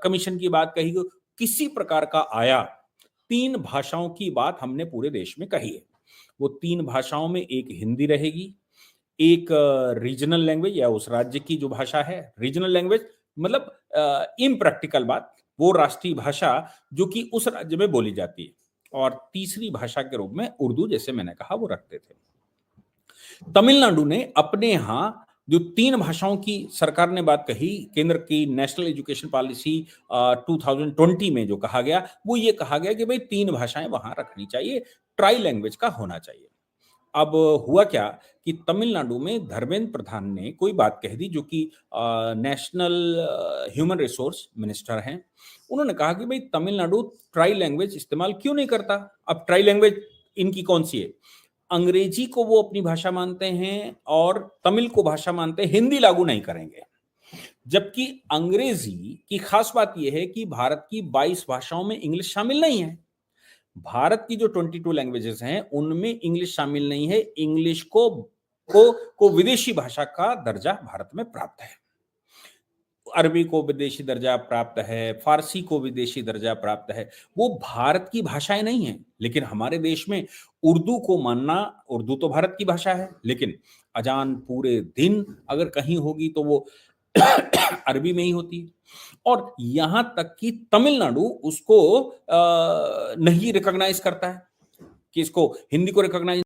Commission की बात कही, किसी प्रकार का आया, 3 भाषाओं की बात हमने पूरे देश में कही है। वो 3 भाषाओं में एक हिंदी रहेगी, एक रीजनल लैंग्वेज या उस राज्य की जो भाषा है, रीजनल लैंग्वेज मतलब इम्प्रैक्टिकल बात, वो राष्ट्रीय भाषा जो कि उस राज्य में बोली जाती है, और तीसरी भाषा के रूप में उर्दू, जैसे मैंने कहा, वो रखते थे। तमिलनाडु ने अपने यहाँ जो 3 भाषाओं की सरकार ने बात कही, केंद्र की नेशनल एजुकेशन पॉलिसी 2020 में जो कहा गया, वो ये कहा गया कि भई 3 भाषाएँ वहाँ रखनी चाहिए, ट्राई लैंग्वेज का होना चाहिए। अब हुआ क्या कि तमिलनाडु में धर्मेंद्र प्रधान ने कोई बात कह दी, जो कि नेशनल ह्यूमन रिसोर्स मिनिस्टर हैं। उन्होंने कहा कि भई तमिलनाडु ट्राई लैंग्वेज इस्तेमाल क्यों नहीं करता? अब ट्राई लैंग्वेज इनकी कौन-सी है? अंग्रेजी को वो अपनी भाषा मानते हैं और तमिल को भाषा मानते हैं, हिंदी लागू नहीं करेंगे। जबकि अंग्रेजी की खास बात ये है कि भारत की 22 भाषाओं में इंग्लिश शामिल नहीं है। भारत की जो 22 लैंग्वेजेस हैं, उनमें इंग्लिश शामिल नहीं है। इंग्लिश को विदेशी भाषा का दर्जा भारत में प्राप्त है। अरबी को विदेशी दर्जा प्राप्त है, फ़ारसी को विदेशी दर्जा प्राप्त है। वो भारत की भाषाएँ नहीं हैं, लेकिन हमारे देश में उर्दू को मानना, उर्दू तो भारत की भाषा है, लेकिन अज़ान पूरे दिन अगर कहीं होगी तो वो अरबी में ही होती है। और यहाँ तक कि तमिलनाडु उसको नहीं रिकॉग्नाइज़ करता है कि इसको हिंदी को रिकॉग्नाइज़